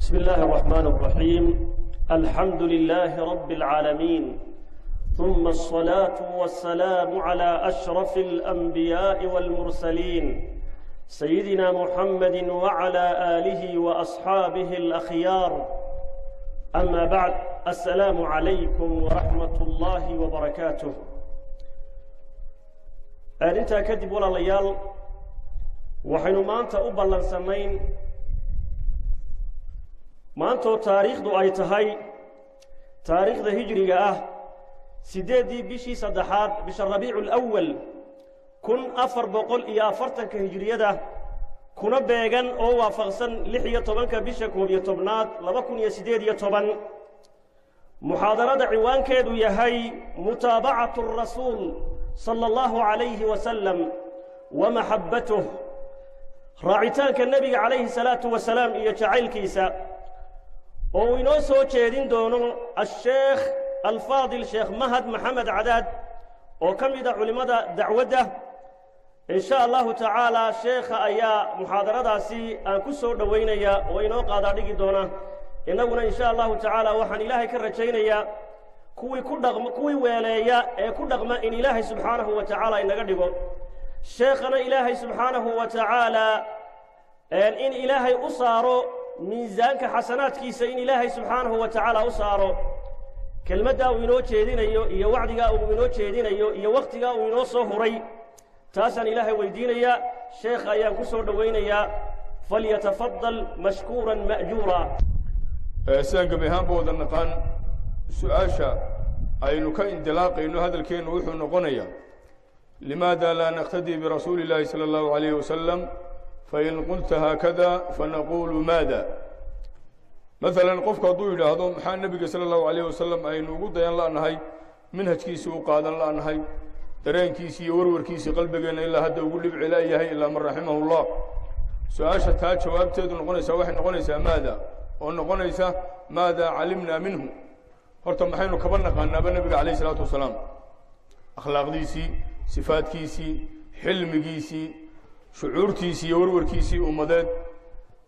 بسم الله الرحمن الرحيم الحمد لله رب العالمين ثم الصلاة والسلام على أشرف الأنبياء والمرسلين سيدنا محمد وعلى آله وأصحابه الأخيار أما بعد السلام عليكم ورحمة الله وبركاته أنت كذب ولا ليال وحين ما أنت أبلغ سنين maantoo taariikhdu ay tahay taariikhda hijriga ah 8 bishii saddexaad bisha rabiicul awwal 1440 hijriyada kuna beegan oo waafaqsan 16 bisha 11aad 2018 muhaadarada ciwaankeedu yahay mutaabacatu rasuul sallallahu alayhi wa sallam wa mahabbatuhu raacitaanka nabiga alayhi salatu wa salaam iyo jacaylkiisa oo inoo soo jeedin doono الشيخ الفاضل شيخ مهد محمد عداد oo kamida culimada dacwada in sha Allah ta'ala sheekha ayaa muhaadaradaasi aan ku soo dhaweynaya oo inoo qaada dhigi doona inaguna in sha Allah ta'ala waxaan ilaahay ka rajaynayaa kuwii weeleeya ee ku dhaqma in ilaahay subhanahu wa ta'ala inaga dhigo sheekhana ilaahay subhanahu wa ta'ala in ilaahay u saaro miisaanka xasanaadkiisa in ilaahay subhanahu wa ta'ala u saaro kelmadda uu inoo jeedinayo iyo wacdiga uu inoo jeedinayo iyo waqtiga uu inoo soo huray taasan ilaahay weydiinaya sheekh ayaan ku soo dhaweynaya falyatafaddal mashkuuran ma'juura saanka meehan boodan naqan su'aasha aynu ka indilaaqayno hadalkeenu wuxuu noqonayaa limaada la naqtadi bi rasuulillahi sallallahu alayhi wa sallam فإن قلت هكذا فنقول ماذا مثلا قفك ضوي هذا محا النبي صلى الله عليه وسلم أي نقول ضيان لا نهي منهج كيسي وقادا لا نهي درين كيسي ورور كيسي قلبك إلا هذا وقول لي بعلايه إلا من رحمه الله سؤال شتات شواب تيد نقنيسا واحد نقنيسا ماذا ونقنيسا ماذا علمنا منه هرتم محينو كبرنا قانا بالنبي عليه الصلاة والسلام أخلاق ديسي صفات كيسي حلم كيسي شعورتيسي وروركيسي ومدد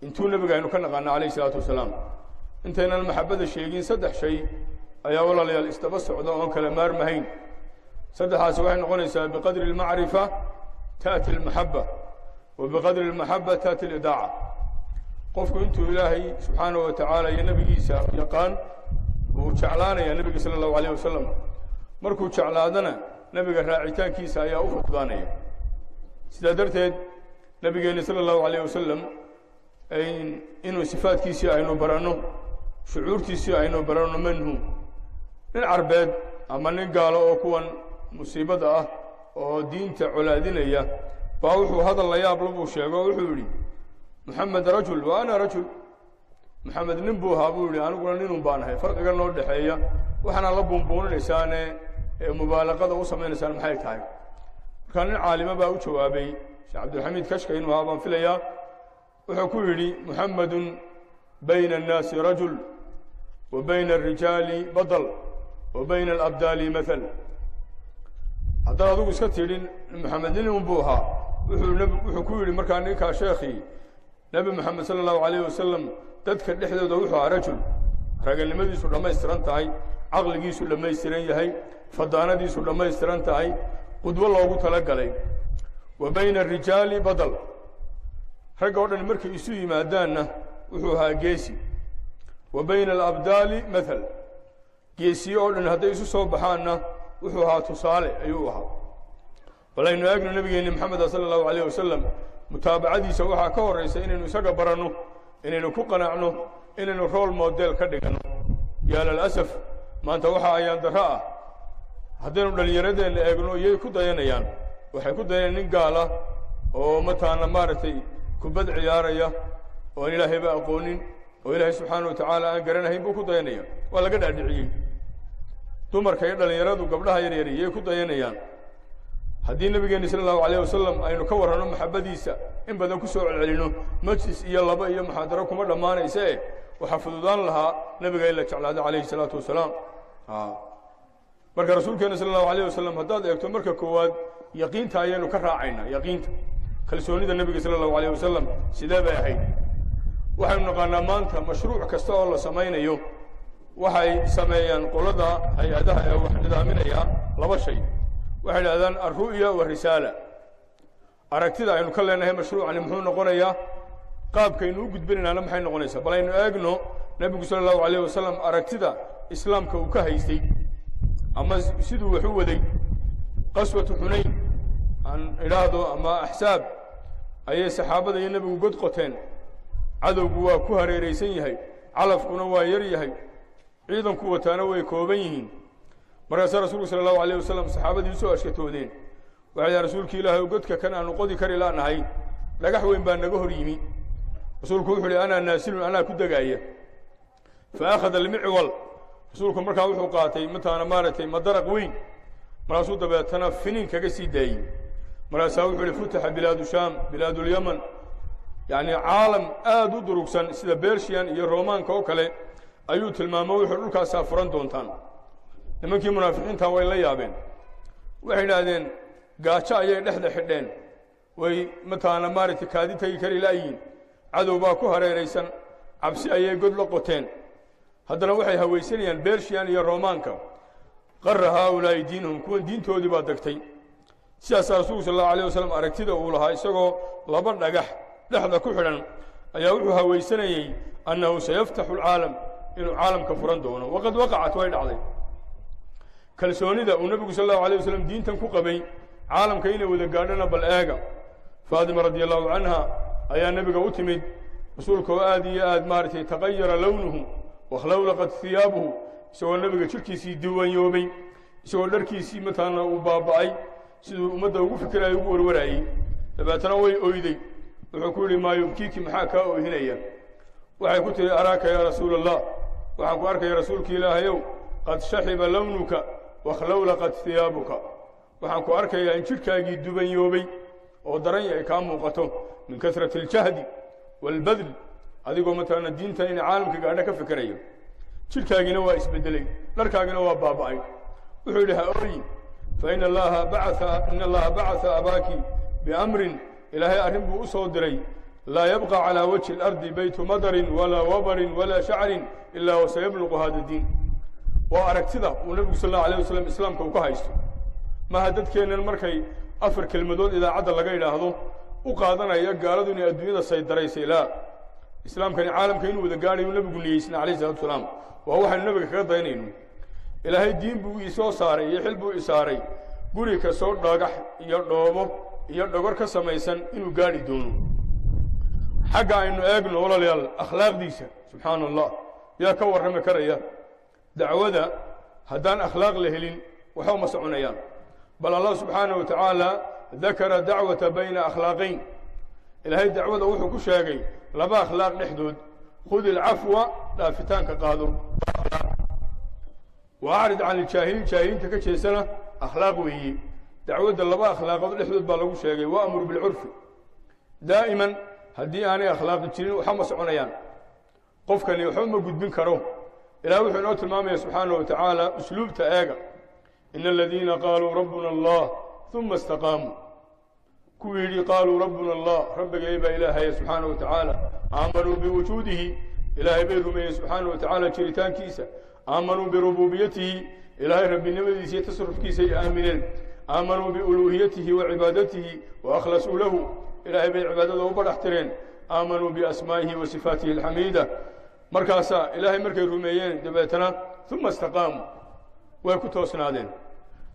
انتو نبي انو كان قانا عليه الصلاه والسلام انتنا المحبه الشيقين صدح شيء ايا والله ليال استبص عدوان كلمار مهين صدحاس waxay noqonaysaa بقدر المعرفه تاتي المحبه وبقدر المحبه تاتي الاذاعه قفكو انتو الهي سبحانه وتعالى يا نبييسا يقان وجعلانيا يا نبي صلى الله عليه وسلم markuu jeclaadana nabiga raacitaankiisa ayaa u fududaanaya sida darteed nabigeena sallallahu alayhi wasallam inuu sifaadkiisa aynu barano shucuurtiisa aynu barano manhu in arbeed ama nin gaalo oo kuwan musiibada ah oo diinta culaadinaya baa wuxuu hadal la yaab lagu sheego wuxuu yiri Muhammad rajul wa ana rajul Muhammad nin buu haabuu yiri aniguna nin baanahay farqiga noo dhaxeeya waxana la buunbuuninaysan mubaalaqada u sameynaysan maxay tahay كان العالم باو جوابي شيخ عبد الحميد كشكي انه هابان فيليا وحو كيري محمد بين الناس رجل وبين الرجال بطل وبين الابدال مثل هذا ادو اسك تيرين محمد نين بوها وحو كيري markaan ninka sheekhi nabi محمد صلى الله عليه وسلم dadka dhexdooda wuxuu rajul ragalnimadiisu dhameystiran tahay aqligiisu dhameystiran yahay fadaanadiisu dhameystiran tahay قدوة الله تعالى وبين الرجال بدل رجعنا مركز يسوي مادانا وحوها جيسي وبين الأبدال مثل جيسي أولن هذا يسوع صبحنا وحوها تصالح أيوها ولا إنه أجن النبي محمد صلى الله عليه وسلم متابعة سواها كور إنه نسق برنه إنه كقنا عنه إنه رول موديل كدقنا يا للأسف ما أنت وحى أيام دراء haddaynu dhalinyaradeena eegno iyay ku dayanayaan waxay ku dayanayaan nin gaala oo mataana maartay kubad ciyaaraya oo ilaahay ba aqoonin oo ilaahay subhanahu wa ta'ala aan garanayn buu ku dayanaya waa laga dhaadhiciyay dumarka iyo dhalinyaradu gabdhaha yar yar iyay ku dayanayaan haddii nabigeena sallallahu alayhi wasallam aynu ka warano maxabadiisa in badan ku soo celcelino majlis iyo laba iyo muhaadaro kuma dhamaanaysa waxa fududaan lahaa nabiga ila jeclaada alayhi salatu wasalaam marka rasuulkeena sallallahu alayhi wasallam hadaad eegto marka koowaad yaqiinta ayaynu ka raacayna yaqiinta kalsoonida nabiga sallallahu alayhi wasallam sidee bay ahayd waxaynu naqaanaa maanta mashruuc kasta oo la samaynayo waxay sameeyaan qolada hay-adaha ee wax nidaaminaya laba shay waxay idhahdaan alru'ya warisaala aragtida aynu ka leenahay mashruucani muxuu noqonayaa qaabkaynu u gudbinaynaana maxay noqonaysaa bal aynu eegno nebigu sala allahu alayh wasalam aragtida islaamka uu ka haystay ama siduu wax u waday qaswatu xunayn aan idhaahdo ama axsaab ayay saxaabada iyo nebigu god qoteen cadowgu waa ku hareeraysan yahay calafkuna waa yar yahay ciidanku wataana way kooban yihiin markaasaa rasuulku sala allahu alayh wasalam saxaabadii usoo ashkatoodeen waxay dhahan rasuulki ilaahay godka kan aanu qodi kari laanahay dhagax weyn baa naga hor yimi rasuulku wuxuu uhi anaa naasilun anaa ku degaaya fa akhada almicwal rasuulku markaa wuxuu qaatay mataana maaragtay madaraq weyn markaasuu dabeetana finiin kaga sii daayey markaasaa wuxuu ihi futaxa bilaadu shaam bilaadulyaman yacni caalam aad u durugsan sida bershiyan iyo romaanka oo kale ayuu tilmaamo wuxuu dhulkaasaa furan doontaan nimankii munaafiqiinta way la yaabeen waxay idhaahdeen gaajo ayay dhexda xidheen way mataana maaragtay kaadi tegi kari laayiin cadow baa ku hareeraysan cabsi ayay god la qoteen haddana waxay hawaysanayaan bershiyan iyo romaanka qara haaulaa'i diinahum kuwan diintoodii baa degtay sidaasaa rasuulku sal allahu alayh wasalam aragtida uu lahaa isagoo laba dhagax dhexda ku xidhan ayaa wuxuu hawaysanayey annahu sayaftaxu alcaalam inuu caalamka furan doono waqad waqacat way dhacday kalsoonida uu nebigu sal allahu alayh wasalam diintan ku qabay caalamka inay wada gaadhana bal eega faatima radia allahu canha ayaa nebiga u timid rasuulka oo aad iyo aad maaragtay taqayara lownuhu wakhlawlaqat hiyaabuhu isagoo nebiga jirhkiisii diwanyoobay isagoo dharkiisii mataana uu baaba'ay siduu ummadda ugu fikiraya ugu warwaraayey dabeetana way oyday wuxuu ku yidhi maa yubkiiki maxaa kaa oohinaya waxay ku tihi araaka yaa rasuula allah waxaan ku arkaya rasuulki ilaahayow qad shaxiba lownuka wakhlawlaqat hiyaabuka waxaan ku arkayaa in jidhkaagii dubanyoobay oo daranya ay kaa muuqato min kasrati aljahdi waalbadl adigoo mataana diintan ina caalamka gaadha ka fikirayo jidhkaagiina waa isbedelay dharkaagina waa baaba'ay wuxuu yidhi ha ooyi faina allaha bacaa abaaki biamrin ilaahay arrin buu u soo diray laa yabqa calaa wajhi اlardi baytu madarin walaa wabarin walaa shacrin ilaa wasayabluqu hada diin waa aragtida uu nebigu sal allahu alayh wasalam islaamka uu ka haysto maha dadkeennan markay afar kelmadood idaacadda laga yidhaahdo u qaadanaya gaaladu inay adduunyada saydaraysay laa islaamkani caalamka inuu wada gaadhayu nebigu niyeysna alayh salatu salaam waa waxaynu nebiga kaga daynayno ilaahay diin buu isoo saaray iyo xil buu isaaray guri kastoo dhagax iyo dhoobo iyo dhogor ka samaysan inuu gaadhi doono xagga aynu eegno walaalayaal akhlaaqdiisa subxaana allah yaa ka warrami karaya dacwada haddaan akhlaaq la helin waxba ma soconayaan bal allah subxaanaه wa tacaala dakara dacwata bayna akhlaaqayn ilaahay dacwada wuxuu ku sheegay laba akhlaaq dhexdood khud ilcafwa dhaafitaanka qaado waacrid can iljaahiliin jaahiliinta ka jeesana akhlaaq weeye dacwadda laba akhlaaqood dhexdood baa lagu sheegay waamur bilcurfi daa'iman haddii aanay akhlaaqi jirin waxba ma soconayaan qofkani waxba ma gudbin karo ilaah wuxuu inoo tilmaamaya subxaanaه wa tacaala usluubta eega ina aladiina qaaluu rabbuna allah uma istaqaamuu kuwii yidhi qaaluu rabbuna allah rabbigay baa ilaahaya subxaanaه wa tacaala aamanuu biwujuudihi ilaahay bay rumeeyeen subxaanaه wa tacaala jiritaankiisa aamanuu birububiyatihi ilaahay rabbinimadiisa iyo tasarufkiisa ay aamineen aamanuu biuluuhiyatihi wa cibaadatihi wa akhlasuu lahu ilaahay bay cibaadada u badhax tireen aamanuu biasmaa'ihi wa sifaatihi alxamiida markaasaa ilaahay markay rumeeyeen dabeetana uma istaqaamuu way ku toosnaadeen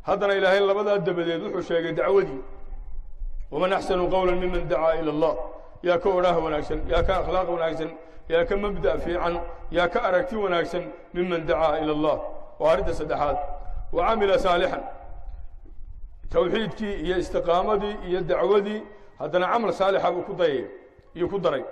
haddana ilaahay labadaa dabadeed wuxuu sheegay dacwadii waman axsanu qowla miman dacaa ila allah yaa ka odhaah wanaagsan yaa ka akhlaaq wanaagsan yaa ka mabda' fiican yaa ka aragti wanaagsan miman dacaa ila allah waa arrinta saddexaad wa camila saalixan tawxiidkii iyo istiqaamadii iyo dacwadii haddana camal saalixa buu ku daray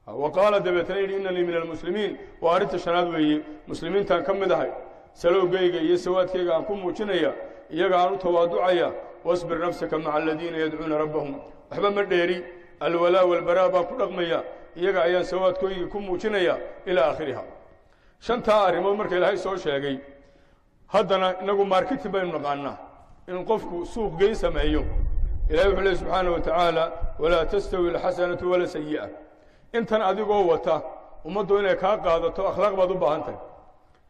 wa qaala dabeetana yidhi inanii min almuslimiin waa arrinta shanaad weeye muslimiintaan ka mid ahay salowgayga iyo sawaadkayga aan ku muujinaya iyaga aan u tawaaducaya wasbir nafsaka maca aladiina yadcuuna rabbahum waxba ma dheeri alwalaa walbaraa baan ku dhaqmaya iyaga ayaan sawaadkooyga ku muujinaya ilaa aakhiriha shantaa arrimood marka ilaahay soo sheegay haddana inagu marketing baynu naqaanaa in qofku suuq geyn sameeyo ilahay wuxuu leey subxaanaه wa tacaala walaa tastawi alxasanatu wala sayi'a intan adigoo wata ummaddu inay kaa qaadato akhlaaq baad u baahan tahay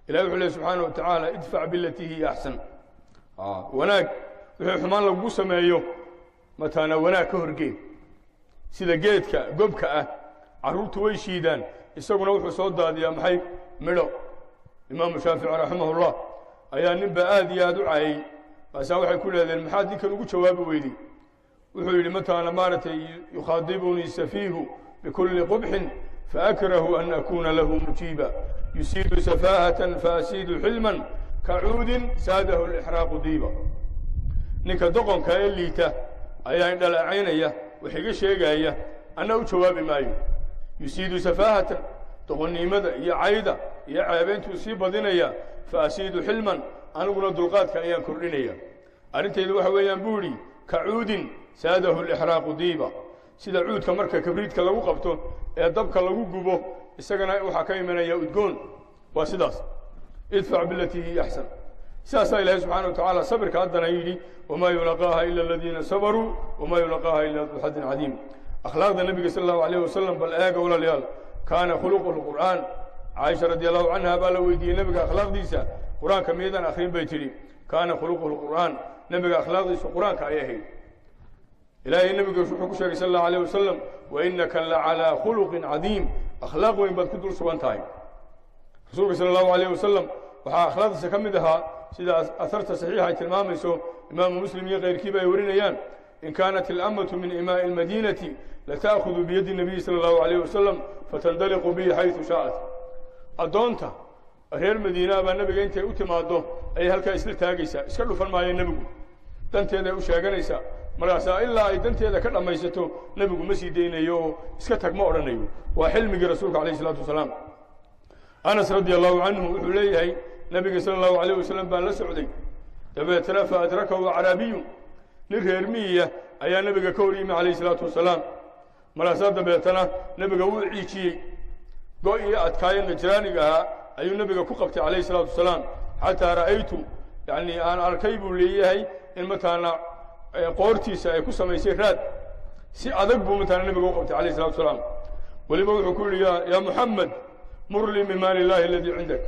ilahi wuxuu leeyahy subxaana wa tacaala idfac bilatii hiya axsan wanaag wixii xumaan lagu sameeyo mataana wanaag ka horgee sida geedka gobka ah carruurtu way shiidaan isaguna wuxuu soo daadiyaa maxay midho imaamu shaafici raximahullah ayaa ninba aad iyo aad u caayey maasaa waxay ku leedeen maxaad ninkan ugu jawaabi weyday wuxuu yidhi mataana maaragtay yukhaadibunii safiihu bikulli qubxin faakrahu an akuuna lahu mujiiba yusiidu safaahatan faasiidu xilman kacuudin saadahu lixraaqu diiba ninka doqonka ee liita ayaa indhalaacaynaya wax iga sheegaya anna u jawaabi maayo yusiidu safaahatan doqonnimada iyo cayda iyo ceebayntuu sii badinaya faasiidu xilman aniguna dulqaadka ayaan kordhinaya arrintaydu waxa weeyaan buu idhi kacuudin saadahu lixraaqu diiba sida cuudka marka kabriidka lagu qabto ee dabka lagu gubo isagana waxaa ka imanaya udgoon waa sidaas idfac bilatii hiya axsan sidaasaa ilaahay subxaana wa tacaala sabirka haddana yidhi wamaa yulaqaaha ila aladiina sabaruu wamaa yulaqaaha ila du xadin cadiim akhlaaqda nebiga sala allahu alayh wasalam bal eega walaalayaal kaana khuluqu lqur'aan caaisha radi allahu canha baa la weydiiyey nebiga akhlaaqdiisa qur-aanka miyadan akhrin bay tidhi kaana khuluqu lqur'aan nebiga akhlaaqdiisu qur-aanka ayay ahayd ilaahay nebiga wuxuu ku sheegay sala allahu alayh wasalam wainaka lacalaa khuluqin cadiim akhlaaq weyn baad ku dul sugan tahay rasuulka sala allahu alayh wasalam waxaa akhlaaqdiisa ka mid ahaa sida asarta saxiixa ay tilmaamayso imaamu muslim iyo keyrkiiba ay warinayaan in kaanat ilammatu min imaa'i almadiinati lata'khudu biyadi nabiyi sala allahu alayh wasalam fatandaliqu bihi xaysu shaa'at addoonta reer madiinaa baa nebiga intay u timaaddo ayay halkaa isla taagaysaa iska dhufan maayeen nebigu danteeday u sheeganaysaa markaasaa ilaa ay danteeda ka dhammaysato nebigu ma sii daynayo oo iska tag ma odhanayo waa xilmigii rasuulka alayh isalaatu wasalaam anas radi allahu canhu wuxuu leeyahay nebiga sala allahu alayh wasalam baan la socday dabeetana fa adrakahu caraabiyun nin reer miyiya ayaa nebiga ka hor yimi calayh isalaatu wasalaam markaasaa dabeetana nebiga wuu ciijiyey go-ii adkaaye najraaniga ahaa ayuu nebiga ku qabtay calayh isalaatu wasalaam xataa ra'aytu yani aan arkay buu leeyahay in mataana qoortiisa ay ku samaysay raad si adag buu mataana nebiga u qabtay calayh isalatu wasalaam weliba wuxuu ku yidhi yaa muxamed mur lii min maali illaahi aladii cindak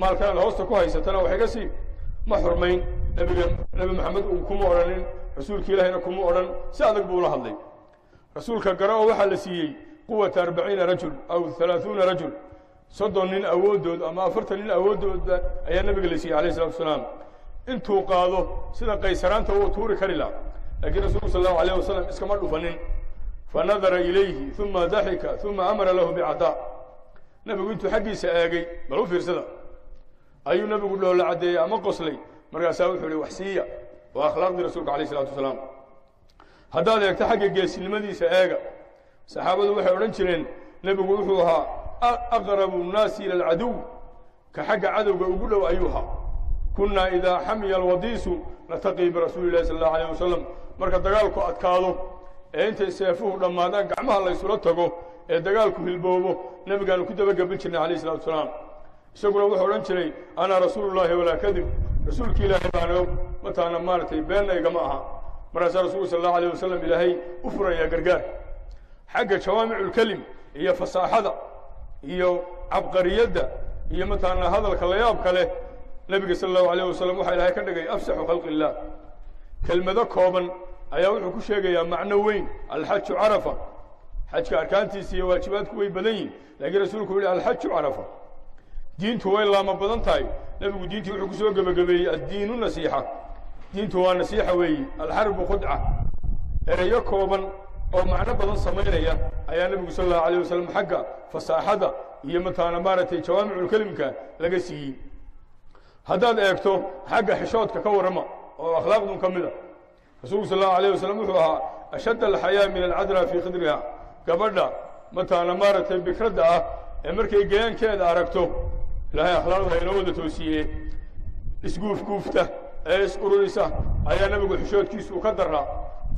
maalkanaad hoosta ku haysatana wax iga sii ma xurmayn nebi maxamed uu kuma odhanin rasuulka ilaahayna kuma odhan si adag buu ula hadlay rasuulka gare oo waxaa la siiyey quwata 40 rajul aw 30 rajul 30 nin awooddood ama 40 nin awooddooda ayaa nebiga la siiyey calayh isalatu wasalaam intuu qaado sida qaysaraanta uu tuuri kari laha laakiin rasuulku sala allahu alayh wasalam iskama dhufanin fanadara ilayhi uma daxika uma amara lahu bicadaa nebigu intuu xaggiisa eegay bal u fiirsada ayuu nebigu dhoolla caddeeyey ama qoslay markaasaa wuxuu ihi wax siiya waa akhlaaqdii rasuulka alayh isalatu wasalaam haddaad eegto xagga geesinimadiisa eega saxaabadu waxay odhan jireen nebigu wuxuu ahaa aqrabu nnaasi ila alcaduw ka xagga cadowga ugu dhow ayuu ahaa kunaa idaa xamiya alwadiisu nataqii birasuuli illahi sala allahu alayh wasalam marka dagaalku adkaado ee intay seefuhu dhammaadaan gacmaha laysula tago ee dagaalku hilboobo nebigaanu ku dabagabin jirnay calayh isalatu wasalaam isaguna wuxuu odhan jiray ana rasuulullahi walaa kadib rasuulki ilaahay baana mataana maaragtay beennaygama aha markaasaa rasuulku sala allahu alayh wasalam ilaahay u furayaa gargaar xagga jawaamiculkelim iyo fasaaxada iyo cabqariyadda iyo mataana hadalka layaabka leh nebiga sala allahu alayh wasalam waxaa ilaahay ka dhigay afsaxu khalqi illaah kelmado kooban ayaa wuxuu ku sheegayaa macno weyn alxaju carafa xajka arkaantiisa iyo waajibaadku way badan yihin laakiin rasuulku wuxu yihi alxaju carafa diintu way laama badan tahay nebigu diintii wuxuu ku soo gebagabeeyey addiinu nasiixa diintu waa nasiixa weeyi alxarbu khudca ereyo kooban oo macno badan samaynaya ayaa nebigu sala allahu alayh wasalam xagga fasaaxada iyo mataana maaragtay jawaamiculkelimka laga siiyey haddaad eegto xagga xishoodka ka warrama oo akhlaaqdun ka mid a rasuulku sala allahu alayh wasalam wuxuu ahaa ashadd alxayaa min alcadra fii khidriha gabadha mataana maaragtay bikradda ah ee markay geyaankeeda aragto ilaahay akhlaaqda inoo wada toosiye isguufguufta ee is ururisa ayaa nebigu xishoodkiisu ka daraa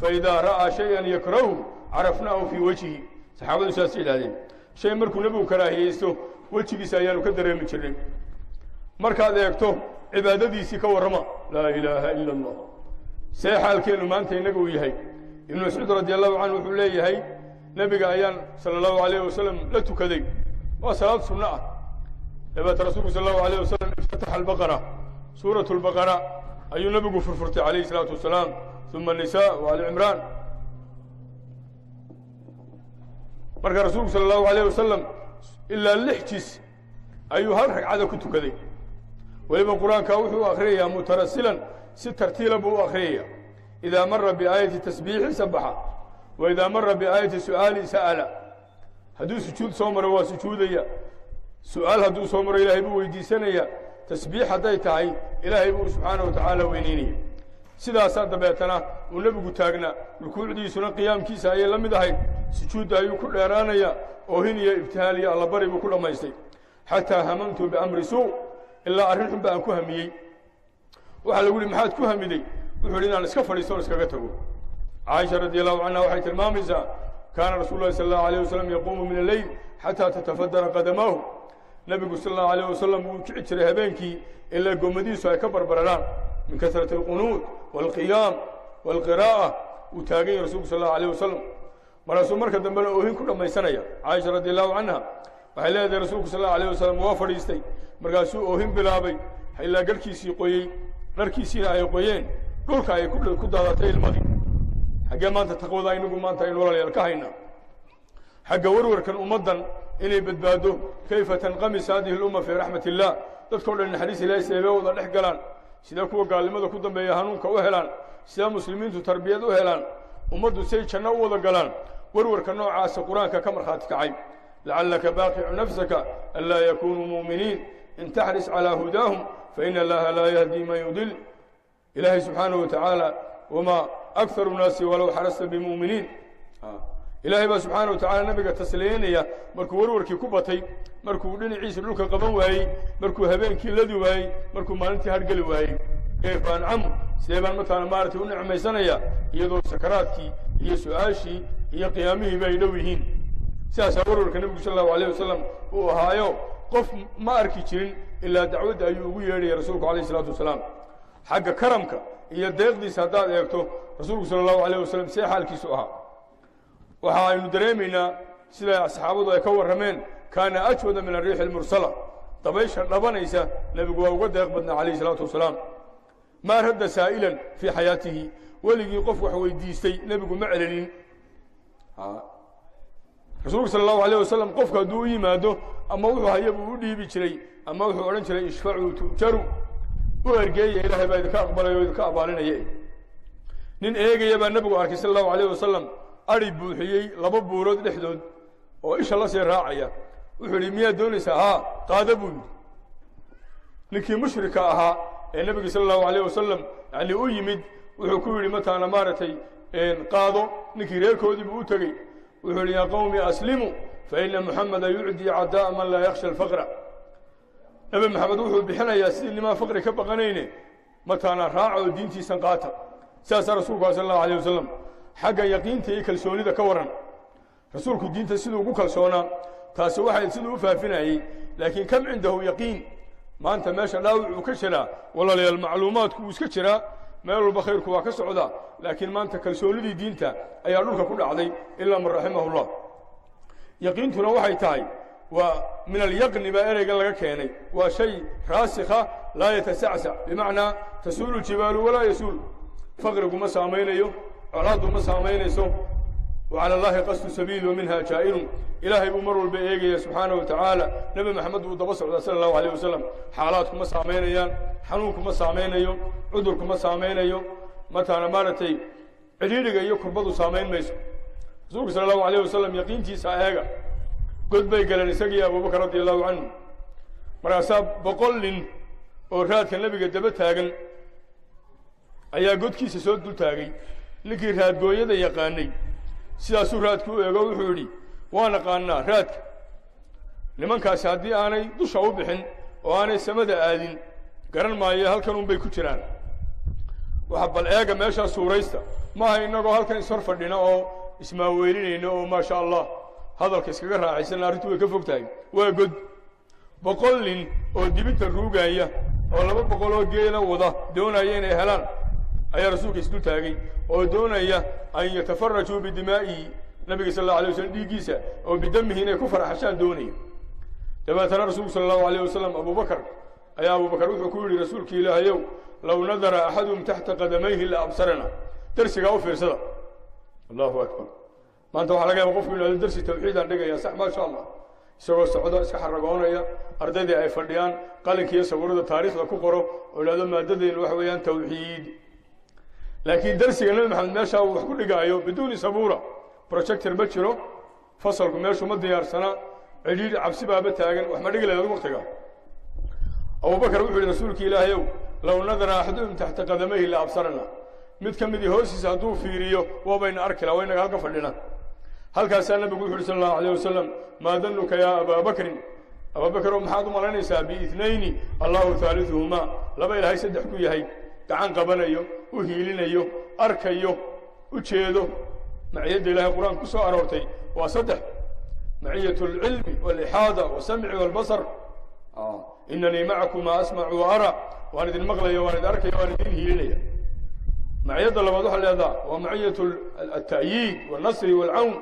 faidaa ra'aa shayan yakrahu carafnaahu fii wejhi saxaabadu saas yidhahdeen shay markuu nebigu karaahiyeysto wejigiisa ayaanu ka dareemi jirnay markaad eegto cibaadadiisii ka warrama laa ilaaha ila allah see xaalkeennu maanta innaga uu yahay ibnu mascuud radi allahu canhu wuxuu leeyahay nebiga ayaan sala allahu alayhi wasalam la tukaday waa salaad sunno ah dabeeta rasuulku sala allahu alayh wasalam iftataxa albaqara suuratu albaqara ayuu nebigu furfurtay calayhi salaatu wasalaam uma annisaa wa ali cimraan marka rasuulku sala allahu alayh wasalam ilaa 6 jis ayuu hal ragcada ku tukaday weliba qur-aanka wuxuu akhriyayaa mutarasilan si tartiila buu u akhriyayaa idaa mara biaayati tasbiixi sabaxa wa idaa mara biaayati su'aali sa'ala hadduu sujuud soo maro waa sujuudaya su'aal hadduu soo maro ilaahay buu weydiisanaya tasbiix hadday tahay ilaahay buu subxaanahu watacaala weyneynaya sidaasaa dabeetana uu nebigu taagnaa rukuucdiisuna qiyaamkiisa ayay la mid ahayd sujuudda ayuu ku dheeraanaya oohin iyo ibtihaal iyo allabari buu ku dhammaystay xataa hamamtu biamri suu ilaa arrin xun ba aan ku hamiyey waxaa lagu yihi maxaad ku hamiday wuxuu yidhi inaan iska fadhiisto on iskaga tago caaisha radi allahu canha waxay tilmaamaysaa kaana rasuulu llahi sala allahu alayh wasalam yaquumu min alleyl xataa tatafadara qadamaahu nebigu sala allahu alayh wasalam wuu kici jiray habeenkii ilaa gommadiisu ay ka barbararaan min kasrati alqunuud waalqiyaam waalqiraa'a uu taagan yahay rasuulku sala allahu alayh wasalam markaasuu marka dambena oohin ku dhammaysanaya caaisha radi allahu canha waxay leedahay rasuulku sala allahu alayh wasalam waa fadhiistay markaasuu oohin bilaabay ilaa garhkiisii qoyey dharkiisiina ay qoyeen dhulka ay ku daadatay ilmadii xaggee maanta taqwada inagu maanta aynu walaalayaal ka haynaa xagga warwarkan ummaddan inay badbaado kayfa tanqamis hadihi lumma fii raxmat illah dadkao dhan naxariis ilaahay seebee wada dhex galaan sida kuwa gaalnimada ku dambeeya hanuunka u helaan sida muslimiintu tarbiyad u helaan ummaddu say janno u wada galaan warwarka noocaasa qur-aanka ka markhaati kacay lacallaka baaqicu nafsaka an laa yakunuu mu'miniin in taxris calaa hudaahum faina allaha laa yahdii man yudil ilaahay subxaanahu watacaala wamaa akharu nnaasi walow xarasta bimu'miniin ilaahay baa subxaana watacaala nabiga tasliyeynaya markuu warwarkii ku batay markuu dhinaciisa dhulka qaban waayey markuu habeenkii ladi waayey markuu maalintii hargeli waayey kayfa ancamu sidee baan mataana maaragtay u nicmaysanaya iyadoo sakaraadkii iyo su-aashii iyo qiyaamihiiba ay dhow yihiin sidaasaa warwarka nebigu sala allahu alayh wasalam uu ahaayo qof ma arki jirin ilaa dacwadda ayuu ugu yeedhaya rasuulku alayh isalaatu wasalaam xagga karamka iyo deeqdiisa haddaad eegto rasuulku sala allahu alayh wasalam see xaalkiisu ahaa waxa aynu dareemaynaa sida saxaabadu ay ka warrameen kaana ajwada min ariixi almursala dabaysha dhabanaysa nebigu waa uga deeq badnaa calayhi salaatu wasalaam maa radda saa'ilan fii xayaatihi weligii qof wax weydiistay nebigu ma celinin rasuulku sala allahu alayh wasalam qofku hadduu u yimaado ama wuxuu haya buu u dhiibi jiray ama wuxuu odhan jiray ishfacuu tu'jaru u ergeeya ilaahay baa idinka aqbalaya o idinka abaalinaya nin eegaya baa nebigu arkay sala allahu alayh wasalam ari buuxiyey 2 buurood dhexdood oo isha la sii raacaya wuxuu yidhi miyaad doonaysaa haa qaada buu yidhi ninkii mushrika ahaa ee nebiga sala allahu alayh wasalam yani u yimid wuxuu ku yidhi mataana maaragtay qaado ninkii reerkoodii buu u tegey wuxuu yidhi yaa qawmi aslimuu faina muxameda yucdii cadaa'a man laa yakhsha alfaqra nebi maxamed wuxuu bixinayaa sidii nimaa faqri ka baqanayne mataana raaca oo diintiisan qaata sidaasaa rasuulku sala allahu alayh wasalam xagga yaqiinta iyo kalsoonida ka waran rasuulku diinta siduu ugu kalsoonaa taasi waxay siduu u faafinayey laakiin kam cindahu yaqiin maanta meesha dhaawic uu ka jiraa walaalayaal macluumaadku wuu iska jiraa meel walba khayrku waa ka socdaa laakiin maanta kalsoonidii diinta ayaa dhulka ku dhacday ilaa man raximahullah yaqiintuna waxay tahay waa min alyaqni baa ereyga laga keenay waa shay raasikha laa yatasacsac bimacnaa tasuulu ljibaalu walaa yasuul faqrigu ma saamaynayo colaaddu ma saamaynayso wacala allahi qasdu sabiil wa minha jaa'irun ilaahay buu mar walba eegaya subxaanahu watacaala nebi maxamed buu daba socdaa sala allahu alayh wasalam xaalaadku ma saamaynayaan xanuunku ma saamaynayo cudurku ma saamaynayo mataana maaragtay cidhiidhiga iyo kurbadu saamayn mayso rasuulku sala allahu alayh wasalam yaqiintiisa eega god bay galeen isagii abubakar radi allahu canhu markaasaa 100 nin oo raadka nebiga daba taagan ayaa godkiisa soo dul taagay ninkii raadgooyada yaqaanay sidaasuu raadku u eego wuxuu yidhi waa naqaanaa raadka nimankaasi haddii aanay dusha u bixin oo aanay samada aadin garan maayo halkan unbay ku jiraan waxa bal eega meeshaa suuraysta maaha innagoo halkan ishor fadhina oo ismaaweelinayna oo maasha allah hadalka iskaga raacaysanna arrintu way ka fog tahay waa god 100 nin oo dibinta ruugaya oo 200 oo geela wada doonaya inay helaan ayaa rasuulka isdul taagay oo doonaya an yatafarajuu bidimaa'ihi nabiga sallallahu alayhi wasallam dhiigiisa oo bidamihi inay ku faraxashaan doonayo dabeetana rasuulku sallallahu alayhi wasallam abubakar ayaa abubakar wuxuu ku yidhi rasuulkii ilaahayow low nadara axadum taxta qadamayhi la absarana darsigaa u fiirsada allahu akbar maanta waxaa laga yaaba qofku inuu darsi tawxiidaan dhigaya sax maa sha allah isagoo socdo iska xaragoonaya ardaydii ay fadhiyaan qalinka iyo sawirada taariikhda ku qoro oo idhaahdo maadadeen waxa weeyaan tawxiid laakiin darsiga nabi maxamed meeshaa uu wax ku dhigaayo biduuni sabuura projector ma jiro fasalku meeshu ma diyaarsana cidhiidhi cabsi baaba taagan wax ma dhigi lahayd waqtiga abubakar wuxuu yihi rasuulkii ilaahayow low nadara axaduhum taxta qadamayhi la absarana mid ka midii hoostiisa hadduu fiiriyo waabayna arki laha waynaga halka fadhina halkaasaa nabigu wuxu uhi sal allahu alayh wasalam maa danuka yaa abaa bakrin abubakar oo maxaad u malaynaysaa biitnayni allahu haaliثuhumaa laba ilaahay saddex ku yahay gacan qabanayo u hiilinayo arkayo u jeedo maciyadda ilahay qur-aanka ku soo aroortay waa saddex maciyat اlcilmi wاlixaada wasamci wاlbasar inanii macakuma asmacu waara waan idin maqlaya waan idin arkaya waan idin hiilinaya maciyadda labaad waxaa leedaha waa maciyat التأyiid والnasri والcawn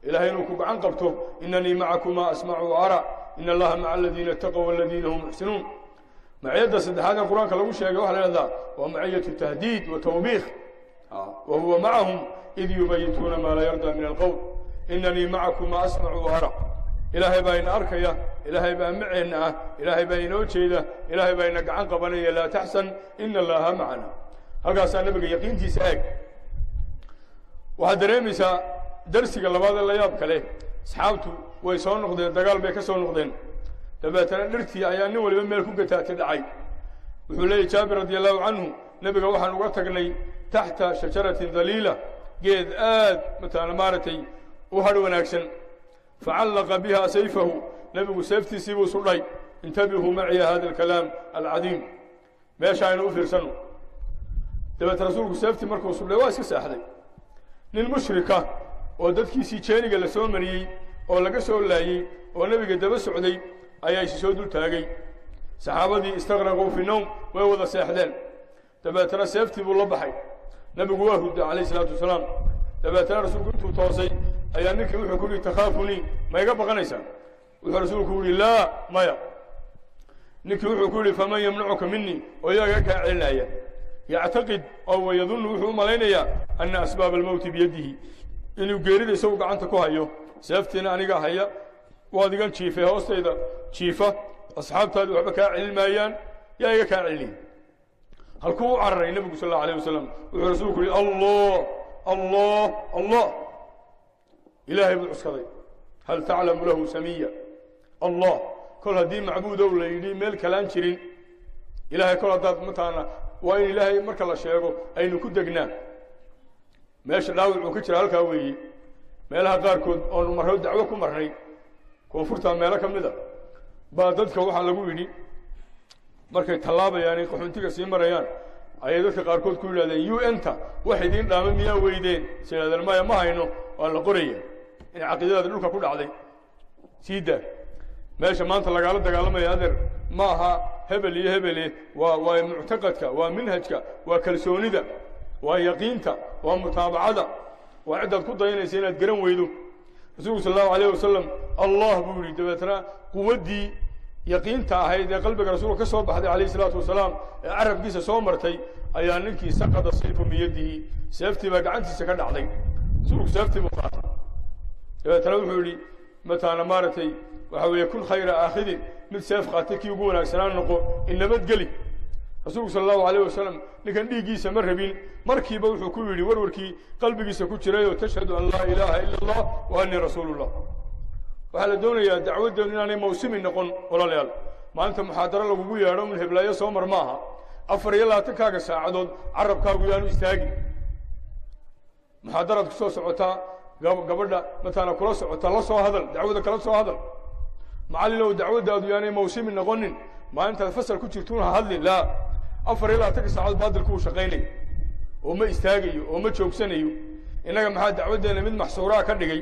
ilahay inuu ku gacan qabto inanii macakuma asmacu waara in allaha maca aladiina اtaqوا waladiina hum muxsinuun maciyadda saddexaad ee qur-aanka lagu sheegay waxaa leedaha waa maciyat tahdiid watawbiikh wa huwa macahum id yubayituuna maa laa yarda min alqowl inanii macakuma asmacu waara ilaahay baa ina arkaya ilaahay baa maceenna ah ilaahay baa inoo jeeda ilaahay baa ina gacan qabanaya laa taxsan ina allaha macana halkaasaa nabiga yaqiintiisa eeg waxaad dareemaysaa darsiga labaad ee la yaab kale asxaabtu way soo noqdeen dagaal bay ka soo noqdeen dabeetana dhirtii ayaa nin waliba meel ku gataatay dhacay wuxuu leeyahy jaabir radi allahu canhu nebiga waxaan uga tagnay taxta shajaratin daliila geed aad matala maaragtay u hadh wanaagsan facallaqa biha sayfahu nebigu seeftiisii buu sudhay intabihuu maciya hada alkalaam alcadiim meesha aynu u fiirsano dabeete rasuulku seeftii markuu sudhay waa iska saaxday nin mushrika oo dadkiisii jeeniga la soo mariyey oo laga soo laayey oo nebiga daba socday ayaa isi soo dul taagay saxaabadii istaqraquu fi nowm way wada seexdeen dabeetana seeftii buu la baxay nebigu waa hurday calayh isalaatu wasalaam dabeetana rasuulku intuu toosay ayaa ninkii wuxuu ku yihi takhaafunii ma iga baqanaysaa wuxuu rasuulku yihi laa maya ninkii wuxuu ku yihi faman yamnacuka minii oo iyaga kaa celinaya yactaqid oo wayadunnu wuxuu u malaynayaa ana asbaaba almowti biyadihi inuu geerida isagu gacanta ku hayo seeftiina aniga haya waad igan jiifay hoostayda jiifa asxaabtaadu waxba kaa celin maayaan yaa iga kaa celin halkuu u cararay nebigu sal allahu alayh wasalam wuxuu rasuulku yihi allah allah allah ilaahay buu cuskaday hal taclamu lahu samiya allah kol haddii macbuudow la yidhi meel kalaan jirin ilahay kol haddaad mataana waa in ilaahay marka la sheego aynu ku degnaa meesha dhaawac uu ka jira halkaa weeye meelaha qaarkood oonu marro dacwo ku marnay koonfurta meelo ka mid a baa dadka waxaa lagu yidhi markay tallaabayaan ay qaxoontiga sii marayaan ayay dadka qaarkood ku yidhahdeen un-ta wax idiin dhaama miyaa weydeen is yidhahdeen maya ma hayno waa la qoraya in caqiidadaada dhulka ku dhacday sii daa meesha maanta lagaala dagaalamaya adeer ma aha hebel iyo hebele waa muctaqadka waa minhajka waa kalsoonida waa yaqiinta waa mutaabacada waa ciddaad ku dayanaysa inaad garan weydo rasuulku sal allahu alayh wasalam allah buu yidhi dabeetana quwaddii yaqiinta ahayd ee qalbiga rasuulka ka soo baxday calayh isalaatu wasalaam ee carabkiisa soo martay ayaa ninkii saqada sayfu biyadihi seeftii baa gacantiisa ka dhacday rasuulku seeftii buu qaatay dabeetana wuxuu yidhi mataana maaragtay waxa weeye kun khayra aakhidin mid seef qaatay kii ugu wanaagsanaan noqo in nabadgeli rasuulku sal allahu alayh wasalam ninkan dhiiggiisa ma rabin markiiba wuxuu ku yidhi warwarkii qalbigiisa ku jirayoo tashhadu an laa ilaaha ila allah wa annii rasuulullah waxaa la doonayaa dacwaddeedu inaanay mawsimi noqon walaalayaal maalinta muxaadaro lagugu yeedho min heblaayo soo mar maaha 24 saacadood carabkaagu yaanu istaagin muxaadaraad ku soo socotaa gabadha mataana kula socotaa la soo hadal dacwada kala soo hadal macallinow dacwaddaadu yaanay mawsimi noqonin maalintaad fasal ku jirtuun ha hadli laa 24 saacadood baadilku uu shaqaynayo oo ma istaagayo oo ma joogsanayo innaga maxaa dacwaddeena mid maxsuuraa ka dhigay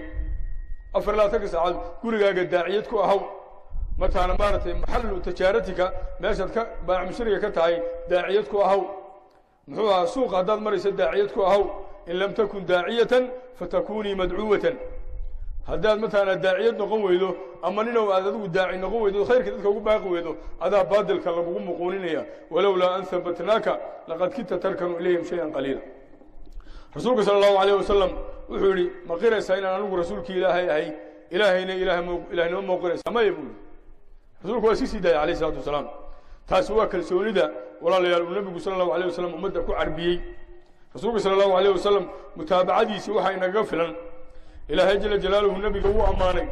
24 saacadood gurigaaga daaciyad ku ahaw mataana maaragtay maxallu tijaaratika meeshaad ka baac mushriga ka tahay daaciyad ku ahaw muxuu ahaa suuqa haddaad maraysa daaciyad ku ahaw إن لم تكن داعية فتكوني مدعوة. هذا مثلا داعية نقوم ويدو أما نينو أدو داعي نقوم ويدو خير كذا كوجو باقي ويدو هذا بادل كلامكم مقولينيا ولولا أن ثبتناك لقد كنت تركن إليهم شيئا قليلا. رسولك صلى الله عليه وسلم وحولي ما غير سيدنا أنو رسولك إلهنا موقر ما يقول رسولك واسيسي داي عليه الصلاة والسلام تاسوا كالسوني دا ولا ليال النبي صلى الله عليه وسلم أمده كعربي رسولك صلى الله عليه وسلم متابعتي سوحا إن قفلا إلهي جل جلاله النبي هو أماني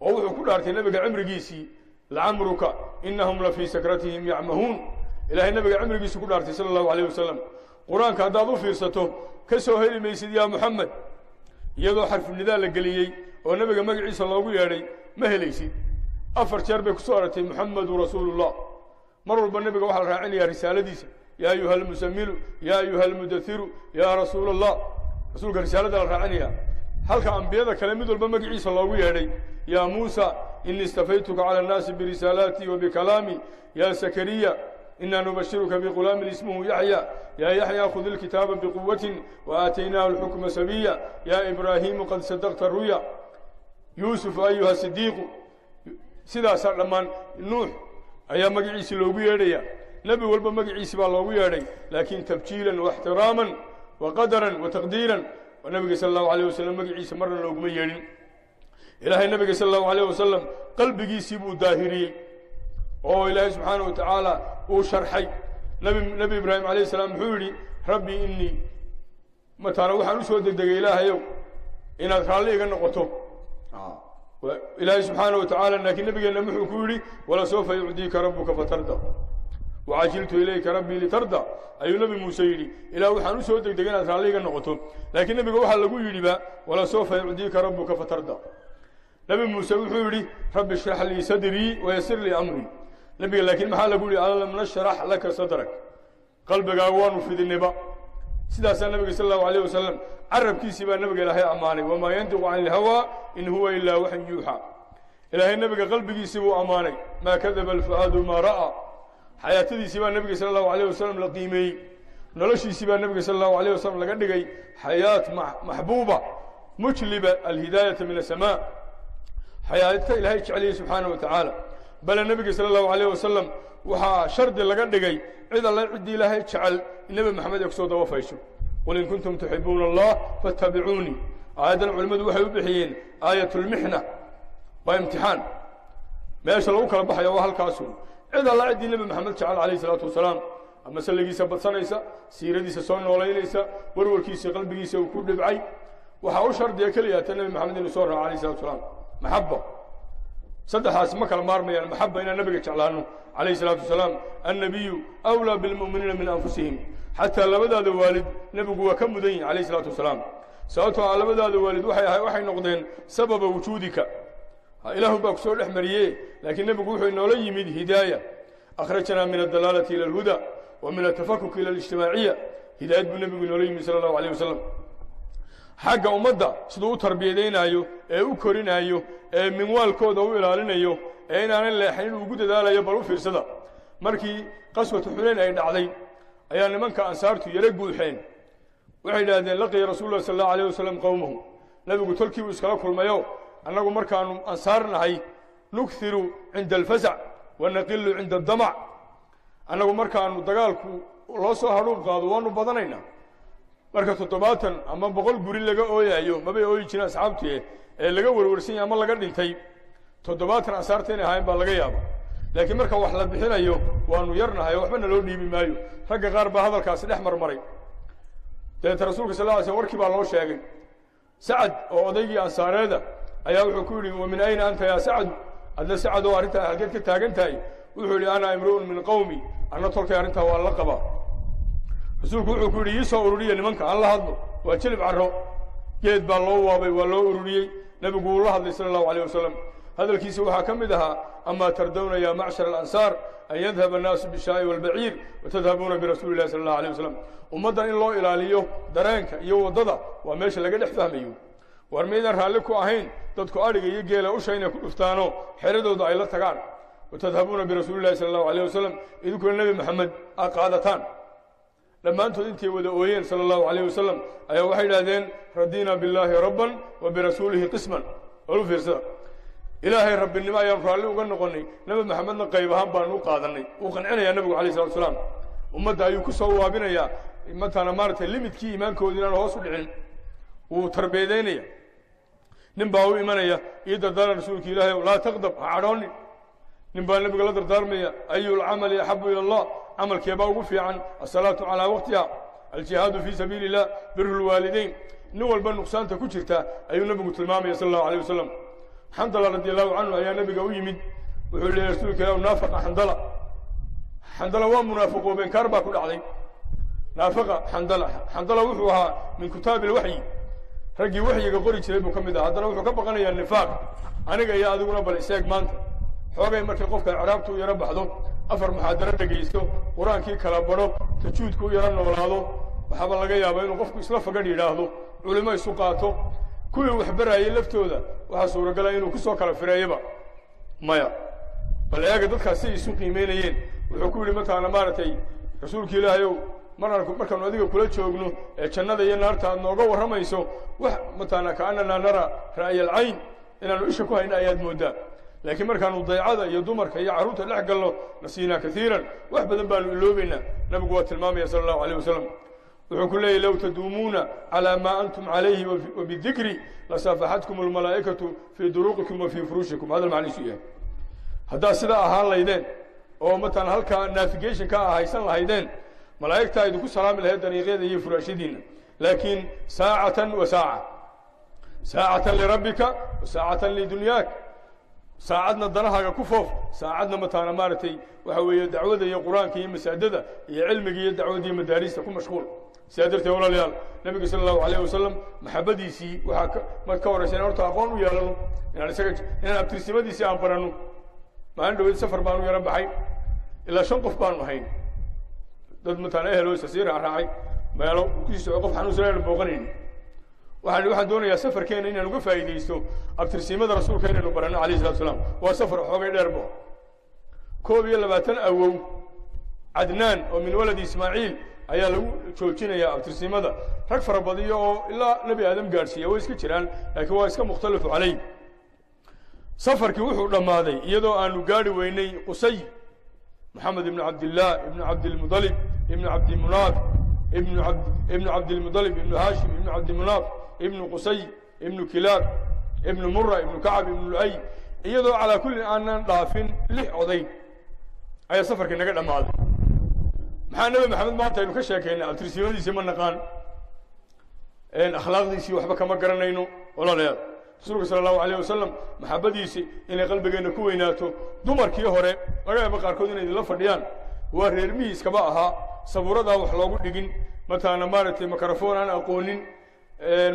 وهو كل أرتي النبي عمر جيسي لعمرك إنهم لفي سكرتهم يعمهون إلهي النبي عمر جيسي كل أرتي صلى الله عليه وسلم قرآن كهذا فرصته كسوهيل ميسيد يا محمد يدو حرف النداء لقليي والنبي مقعي صلى الله عليه ما هليسي أفر شربك صورتي محمد رسول الله مروا بالنبي وحل راعين يا رسالة ديسة يا أيها المسمل يا أيها المدثر يا رسول الله رسولك رسالة الراعينية هل كان بيدا كلام يدل بمقعي صلى الله عليه يا موسى إني استفيتك على الناس برسالاتي وبكلامي يا زكريا إنا نبشرك بغلام اسمه يحيى يا يحيى خذ الكتاب بقوة وآتيناه الحكم سبيا يا إبراهيم قد صدقت الرؤيا يوسف أيها الصديق سيدا سلمان نوح أيام مقعيس لوغو يريا نبي والبا مقعيس باللوغو يري لكن تبجيلا واحتراما وقدرا وتقديرا والنبي صلى الله عليه وسلم مقعيس مرة لوغو يري إلهي النبي صلى الله عليه وسلم قلبي سيبو داهري أو إلهي سبحانه وتعالى وشرحي نبي إبراهيم عليه السلام حولي ربي إني متى روح نسود الدقي إلهي يوم إن أتخلي قنقطه إلهي سبحانه وتعالى أنك النبي قال نمحو كوري ولا سوف يعديك ربك فترضى وعجلت إليك ربي لترضى أي نبي موسى إلى وحنو سود دقينا ترى نقطه لكن النبي قال له يريبا ولا سوف يعديك ربك فترضى نبي موسى يقول رب اشرح لي صدري ويسر لي أمري نبي لكن ما حال يقول ألم نشرح لك صدرك قلبك أوان في النبا سيدا النبي صلى الله عليه وسلم عرب كيسي بان النبي إلهي أماني وما ينطق عن الهوى إن هو إلا وحي يوحى إلهي النبي قلبك يسيبه أماني ما كذب الفؤاد ما رأى حياتي سيبا النبي صلى الله عليه وسلم لقيمي نلشي سيبا النبي صلى الله عليه وسلم لقدقي حياة محبوبة مجلبة الهداية من السماء حياة إلهي عليه سبحانه وتعالى بل النبي صلى الله عليه وسلم وحا شرد لقدقي إذا الله يعدي إلهي جعل النبي محمد يقصد وفيشه قل إن كنتم تحبون الله فاتبعوني آية العلماء وحي بحيين آية المحنة وامتحان ما يشاء الله كلا بحيا وهل كاسون إذا الله يعدي النبي محمد جعل عليه الصلاة والسلام أما سلقي سبت سنيسا سيردي سسون وليليسا ورور كيسي قلبي سي وكل بعي وحاول شرد يكليات النبي محمد نصور عليه الصلاة والسلام محبة صدح اسمك المارمي المحبة إن النبي جعلانه عليه الصلاة والسلام النبي أولى بالمؤمنين من أنفسهم حتى لبدا الوالد نبي جوا كم مدين عليه الصلاة والسلام سألته على لبدا الوالد وحي نقدين سبب وجودك إله بكسور الأحمرية لكن نبي جوا إنه لا يمد هداية أخرجنا من الدلالة إلى الهدى ومن التفكك إلى الاجتماعية هداية النبي إنه صلى الله عليه وسلم حق أمدا سدوا تربيتين أيو أكرين أيو من والكود أو إلالين أيو أنا اللي حين وجود ذا يبلو في الصدى مركي قسوة حنين أين علي أيان من كان أنصارته يرجو الحين وحين هذا لقي رسول الله صلى الله عليه وسلم قومه نبي قلت لك وإسكالك المياه أنه مركان أنصارنا هاي نكثر عند الفزع ونقل عند الدمع أنه مركان دجالك الله سهروا قادوان وبضنينا marka todobaatan ama 100 guri laga ooyayo maba ooyi jireen asxaabtii ee laga warwarsan ama laga dhintay todobaatan asaarteen ahayn baa laga yaabo laakiin marka wax la bixinayo waanu yarnahay waxba loo dhiibi maayo ragga qaar baa hadalkaas dhex marmaray deeta rasuulka sallallahu alayhi wasallam warkii baa loo sheegay sacad oo odaygii ansaareeda ayaa wuxuu ku yiri min ayna anta ya sacad adla sacad oo arinta halkeed ka taagan tahay wuxuu yiri ana imruun min qawmi ana tolkay arinta waa la qaba rasuulku wuxuu ku yiri isoo ururiye nimanka aan la hadlo waa jilib carro geed baa loo waabay waa loo ururiyay nabigu uu la hadlay sallallahu alayhi wasallam hadalkiisa waxa kamid ahaa amma tardawna ya ma'shar al-ansar an yadhhab an-nas bi-sha'i wal-ba'ir wa tadhhabuna bi rasulillahi sallallahu alayhi wasallam ummadan in loo ilaaliyo dareenka iyo wadada waa meesha laga dhex fahmayo war meedan raali ku ahayn dadku ariga iyo geela u shayna ku dhuftaano xeradooda ay la tagaan wa tadhhabuna bi rasulillahi sallallahu alayhi wasallam idinku nabi maxamed aqaadatan dhammaantood intay wada ooyeen sala allahu calayh wasalam ayaa waxay idhahdeen radiina billaahi rabban wa birasuulihi qisman walu fiirsada ilaahay rabbinimo ayaan raalli uga noqonnay nebi maxamedna qayb ahaan baanu u qaadannay wuu qancinayaa nebigu alayh salatu wasalaam ummadda ayuu ku soo waabinayaa matana maaragtay limidkii iimaankoodi inaan hoos u dhicin wuu tarbeedaynaya nin baa u imanaya ii dardaara rasuulka ilaahay laa taqdab ha cadhoonin nin baa nebiga la dardaarmaya ayu lcamali axabu ila allah camalkeebaa ugu fiican asalaatu calaa waqtiha aljihaadu fii sabiili illah biru lwaalidayn nin walba nuqsaanta ku jirta ayuu nebigu tilmaamaya sala allahu alayh wasalam xandala radi allahu canhu ayaa nebiga u yimid wuxuu leeyay rasuulka ilah naafaqa xandala waa munaafiqoobeen kaar baa ku dhacday naafaqa xandala wuxuu ahaa min kitaabi alwaxyi raggii waxyiga qori jiray buu ka mid aha haddana wuxuu ka baqanayaa nifaaq aniga iyo adiguna bal iseeg maanta xoogay markay qofka ciraabtu u yaro baxdo afar muxaadaro dhegaysto qur-aankii kala badho tajuudku u yaro noolaado waxaaba laga yaabaa inuu qofku isla fagadh yidhaahdo culimo isu qaato kuwii wax baraayay laftooda waxaa suuragala inuu kusoo kala fireeyaba maya bal eega dadkaas siay isu qiimeynayeen wuxuu ku yidhi mataana maaragtay rasuulka ilaahayow markaanu adiga kula joogno ee jannada iyo naarta aad nooga warramayso wax mataana kaananaa nara ra'ya alcayn inaanu isha ku hayna ayaad mooddaa laakiin markaanu daycada iyo dumarka iyo carruurta dhex galno nasiinaa kaiiran wax badan baanu iloobaynaa nabigu waa tilmaamaya sala allahu alayh wasalam wuxuu ku leeyahy low taduumuuna calaa maa antum calayhi wabidikri lasaafaxatkum almalaa'ikatu fii duruuqikum wa fii furuushikum hadal macniisu yahay haddaad sidaa ahaan laydeen oo mataana halkaa navigationka a haysan lahaydeen malaa'igtaa idinku salaami lahayd dariiqyada iyo furaashadiinna laakiin saacatan wa saacatan lirabbika wa saacatan lidunyaak saacadna danahaaga ku foof saacadna mataana maaragtay waxa weeye dacwada iyo qur-aanka iyo masaadada iyo cilmiga iyo dacwada iyo madaarista ku mashquul sidaa darteed walaalayaal nabiga sala allahu alayh wasalam maxabadiisii waxaa mad ka horaysa inaan horta aqoon u yeelano inaan abtirsimadiisii aan baranno maalin dhaweyd safar baanu yaro baxay ilaa 5 qof baanu ahayn dad mataana ehelo sasiira raacay meelo ku soo qof xanuunsan booqanayni waxaan doonayaa safarkeena inaan uga faa'iideysto abtirsimada rasuulka inaynu baranno alayhi salaatu wasalaam waa safar xoogay dheer bo 22 awow cadnaan oo min waladi ismaaciil ayaa lagu joojinayaa abtirsimada rag fara badiyo oo ilaa nabi aadam gaarsiiya way iska jiraan laakiin waa iska mukhtalifu calay safarkii wuxuu dhammaaday iyadoo aanu gaari weynay qusay محمد بن عبد الله بن عبد المطلب بن عبد مناف ابن عبد المطلب بن هاشم بن عبد مناف ابن قصي ابن كلاب ابن مرة ابن كعب ابن لؤي iyadoo على كل aanan dhaafin 6 oday ayaa safarka naga dhamaaday maxaa nabi maxamed maanta aynu ka sheekeynaa abtirsimadiisa ma naqaan akhlaaqdiisii waxba kama garanayno walaalayaal rasuulka sala allahu alayh wasalam maxabadiisii inay qalbigeenna ku weynaato dumarkii hore laga yaaba qaarkood inay idinla fadhiyaan waa reer mihiiskaba ahaa sabuuradaa wax loogu dhigin mataana maaragtay mikrofon aan aqoonin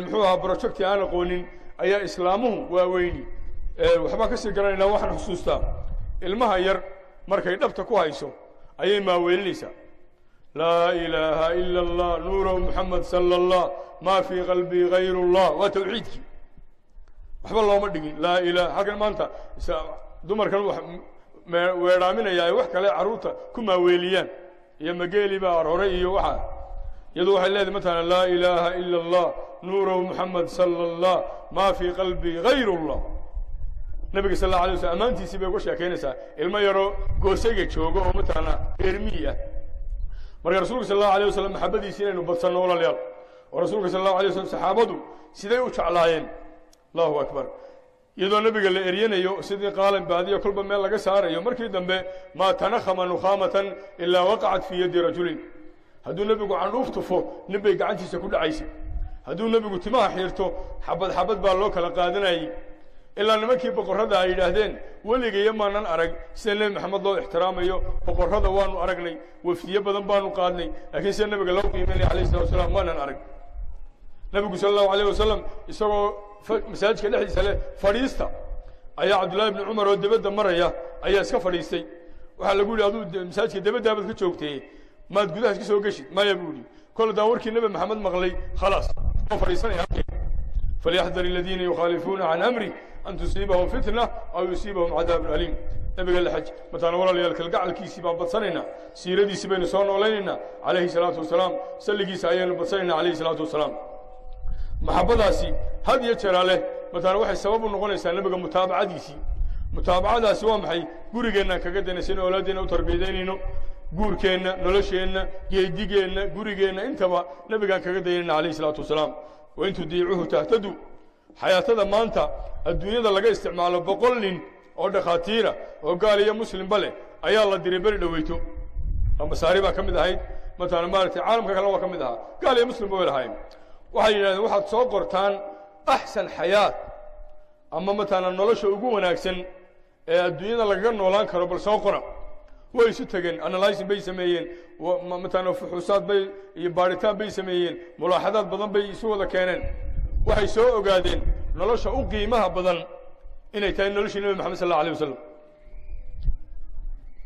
muxuu ahaa projecti aan aqoonin ayaa islaamuhu waaweyni waxbaan kasii garanaynaa waxaan xusuustaa ilmaha yar markay dhabta ku hayso ayay maaweelinaysaa laa ilaaha ila allah nuuru muxamed sala allah maa fii qalbii gayru allah waa tawxiidkii waxba looma dhigin laa ilaha halkan maanta dumarkan weedhaaminayaa wax kale carruurta ku maaweeliyaan iyo mageeli baa arore iyo waxaa iyadu waxay leedahay mataana laa ilaaha ila allah nuuru muxamed sala allah maa fii qalbii gayru allah nabiga sal allahu alay wasalam ammaantiisii bay uga sheekeynaysaa ilmo yaroo goosayga joogo oo mataana reermiyi ah marka rasuulka sal allahu alayh wasalam maxabadiisii inaynu badsanno walaalayaal oo rasuulka sal allahu alayh wasalam saxaabadu siday u jeclaayeen allahu akbar iyadoo nabiga la eryanayo sidii qaalan baadiyo kolba meel laga saarayo markii dambe maa tanakhama nukhaamatan ilaa waqacat fii yadi rajulin hadduu nebigu candhuuf tufo nin bay gacantiisa ku dhacaysay hadduu nebigu timaha xiirto xabad xabad baa loo kala qaadanayay ilaa nimankii boqorrada ay yidhaahdeen weligaya maanan arag sida nebi maxamed loo ixtiraamayo boqorrada waanu aragnay wafdiye badan baanu qaadnay laakiin sida nebiga loo qiimaynaya alayhi salatu wasalaam maanan arag nabigu sala allahu alayh wasalam isagoo masaajidka dhexdiisa leh fadhiista ayaa cabdullahi ibni cumar oo debadda maraya ayaa iska fadhiistay waxaa lagu yidhi aduu masaajidka debaddaabad ka joogtee maad gudaha iska soo geshid maya buu yidhi kol haddaan warkii nebi maxamed maqlay khalaas oo fadhiisanaya falyaxdar aladiina yukhaalifuuna can amri an tusiibahum fitna aw yusiibahum cadaabun aliim nabiga la xaj matana walaalayaal kalgacalkiisii baan badsanaynaa siiradiisii baynu soo noolaynaynaa calayhi salaatu wasalaam salligiisa ayaynu badsanaynaa calayhi salaatu wasalaam maxabbadaasi had iyo jeeraa leh matana waxay sabab u noqonaysaa nabiga mutaabacadiisii mutaabacadaasi waa maxay gurigeennaan kaga danaysayno awlaadeenna u tarbiyadeynayno guurkeenna nolosheenna geedigeenna gurigeenna intaba nabigaan kaga dayanayna calayhi salaatu wasalaam wain tudiicuhu tahtadu xayaatada maanta adduunyada laga isticmaalo 100 nin oo dhakhaatiira oo gaal iyo muslimba leh ayaa la diray beri dhaweyto ambasaari baa ka mid ahayd matana maaragtay caalamka kale waa ka mid ahaa gaal iyo muslimba way lahayn waxay yidhahdeen waxaad soo qortaan axsan xayaat ama matana nolosha ugu wanaagsan ee adduunyada lagaga noolaan karo bal soo qora way isu tageen analyzing bay sameeyeen matana fuxuusaad bay iyo baaritaan bay sameeyeen mulaaxadaad badan bay isu wada keeneen waxay soo ogaadeen nolosha u qiimaha badan inay tahay noloshii nabi maxamed sallallahu alayhi wasallam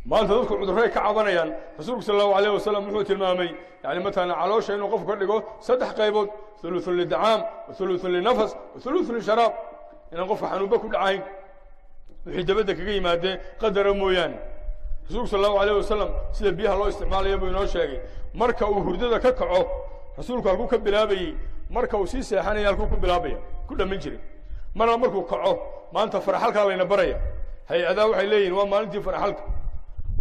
maanta dadku cudurray ka cabanayaan rasuulku sallallahu alayhi wasallam wuxuu tilmaamay yani matana caloosha inuu qofku ka dhigo 3 qaybood thuluthun lid'aam wa thuluthun linafas wa thuluthun lisharaab inaan qofka xanuunba ku dhacayn wixii dabadda kaga yimaadee qadara mooyaane rasuulku sallallahu alayhi wasallam sida biyaha loo isticmaalayo buu inoo sheegay marka uu hurdada ka kaco rasuulku halkuu ka bilaabayey marka uu sii seexanaya halkuu ku bilaabaya ku dhammin jiray marna markuu kaco maanta faraxalkaa layna baraya hay-adaa waxay leeyihin waa maalintii faraxalka